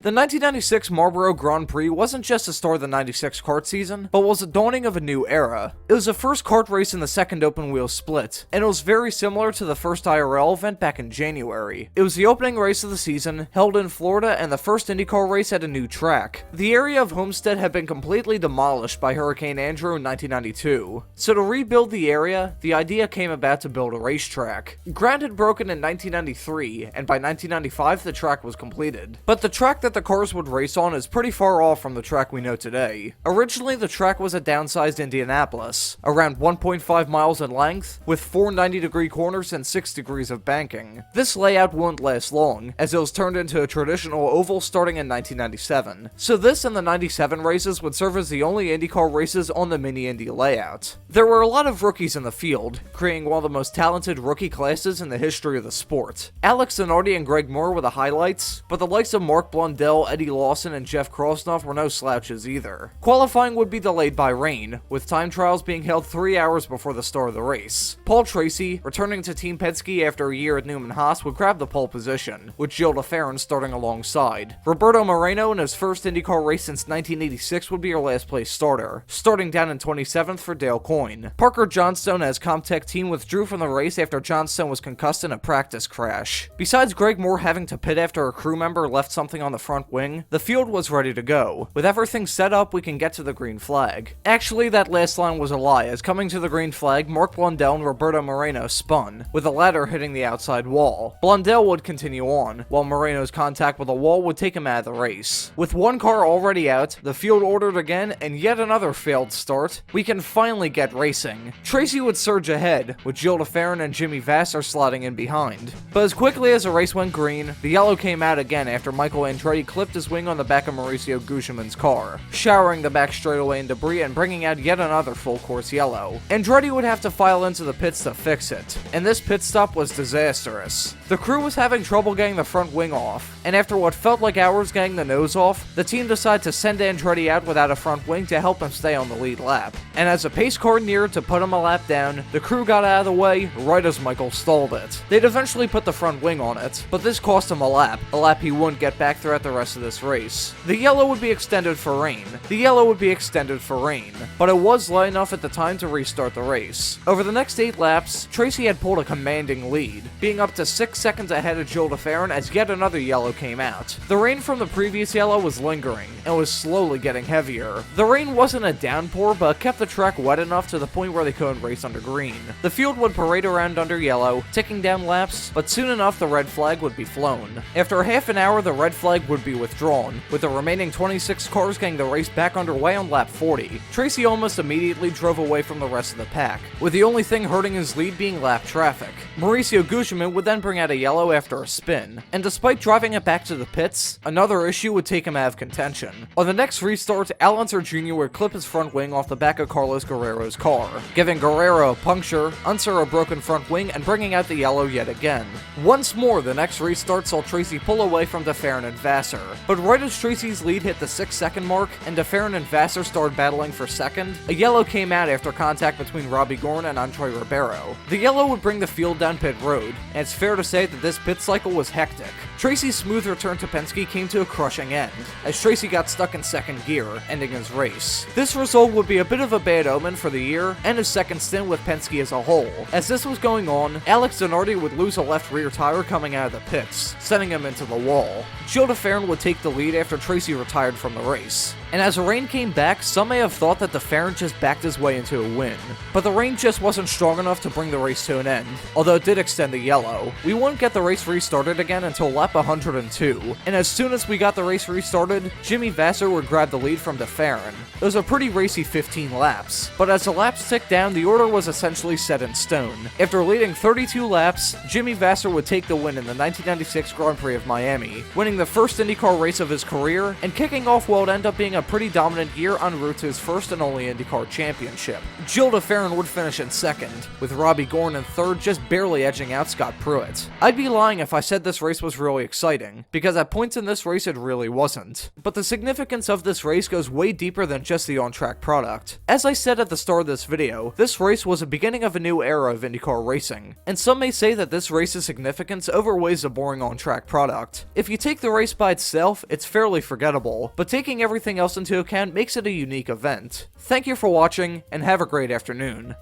The 1996 Marlboro Grand Prix wasn't just the start of the 96 kart season, but was the dawning of a new era. It was the first kart race in the second open-wheel split, and it was very similar to the first IRL event back in January. It was the opening race of the season, held in Florida, and the first IndyCar race at a new track. The area of Homestead had been completely demolished by Hurricane Andrew in 1992, so to rebuild the area, the idea came about to build a racetrack. Ground had broken in 1993, and by 1995 the track was completed. But the track that the cars would race on is pretty far off from the track we know today. Originally, the track was a downsized Indianapolis, around 1.5 miles in length, with 4 90-degree corners and 6 degrees of banking. This layout wouldn't last long, as it was turned into a traditional oval starting in 1997. So this and the 97 races would serve as the only IndyCar races on the Mini Indy layout. There were a lot of rookies in the field, creating one of the most talented rookie classes in the history of the sport. Alex Zanardi and Greg Moore were the highlights, but the likes of Mark Blundell, Eddie Lawson, and Jeff Krosnoff were no slouches either. Qualifying would be delayed by rain, with time trials being held 3 hours before the start of the race. Paul Tracy, returning to Team Penske after a year at Newman Haas, would grab the pole position, with Gilles de Ferran starting alongside. Roberto Moreno, in his first IndyCar race since 1986, would be your last place starter, starting down in 27th for Dale Coyne. Parker Johnstone, as Comtech team, withdrew from the race after Johnstone was concussed in a practice crash. Besides Greg Moore having to pit after a crew member left something on the front wing, the field was ready to go. With everything set up, we can get to the green flag. Actually, that last line was a lie, as coming to the green flag, Mark Blundell and Roberto Moreno spun, with the latter hitting the outside wall. Blundell would continue on, while Moreno's contact with the wall would take him out of the race. With one car already out, the field ordered again, and yet another failed start, we can finally get racing. Tracy would surge ahead, with Gilles de Ferran and Jimmy Vasser slotting in behind. But as quickly as the race went green, the yellow came out again after Michael Andretti clipped his wing on the back of Mauricio Gugelmin's car, showering the back straightaway in debris and bringing out yet another full-course yellow. Andretti would have to file into the pits to fix it, and this pit stop was disastrous. The crew was having trouble getting the front wing off, and after what felt like hours getting the nose off, the team decided to send Andretti out without a front wing to help him stay on the lead lap. And as the pace car neared to put him a lap down, the crew got out of the way right as Michael stalled it. They'd eventually put the front wing on it, but this cost him a lap he wouldn't get back throughout the rest of this race. The yellow would be extended for rain. But it was light enough at the time to restart the race. Over the next 8 laps, Tracy had pulled a commanding lead, being up to 6 seconds ahead of Gilles de Ferran as yet another yellow came out. The rain from the previous yellow was lingering, and was slowly getting heavier. The rain wasn't a downpour, but kept the track wet enough to the point where they couldn't race under green. The field would parade around under yellow, ticking down laps, but soon enough the red flag would be flown. After half an hour, the red flag would be withdrawn, with the remaining 26 cars getting the race back underway on lap 40. Tracy almost immediately drove away from the rest of the pack, with the only thing hurting his lead being lap traffic. Mauricio Gugelmin would then bring out a yellow after a spin, and despite driving it back to the pits, another issue would take him out of contention. On the next restart, Al Unser Jr. would clip his front wing off the back of Carlos Guerrero's car, giving Guerrero a puncture, Unser a broken front wing, and bringing out the yellow yet again. Once more, the next restart saw Tracy pull away from de Ferran and Vasser, but right as Tracy's lead hit the 6-second mark and de Ferran and Vasser started battling for second, a yellow came out after contact between Robbie Gorn and Andre Ribeiro. The yellow would bring the field down pit road, and it's fair to say that this pit cycle was hectic. Tracy's smooth return to Penske came to a crushing end, as Tracy got stuck in second gear, ending his race. This result would be a bit of a bad omen for the year and his second stint with Penske as a whole. As this was going on, Alex Zanardi would lose a left rear tire coming out of the pits, sending him into the wall. Gilles de Ferran would take the lead after Tracy retired from the race. And as the rain came back, some may have thought that de Ferran just backed his way into a win. But the rain just wasn't strong enough to bring the race to an end, although it did extend the yellow. We wouldn't get the race restarted again until lap 102, and as soon as we got the race restarted, Jimmy Vasser would grab the lead from de Ferran. It was a pretty racy 15 laps, but as the laps ticked down, the order was essentially set in stone. After leading 32 laps, Jimmy Vasser would take the win in the 1996 Grand Prix of Miami, winning the first IndyCar race of his career, and kicking off what would end up being a pretty dominant year en route to his first and only IndyCar championship. Gilles de Ferran would finish in second, with Robbie Gorn in third, just barely edging out Scott Pruitt. I'd be lying if I said this race was really exciting, because at points in this race it really wasn't. But the significance of this race goes way deeper than just the on-track product. As I said at the start of this video, this race was the beginning of a new era of IndyCar racing, and some may say that this race's significance outweighs the boring on-track product. If you take the race by by itself, it's fairly forgettable, but taking everything else into account makes it a unique event. Thank you for watching, and have a great afternoon.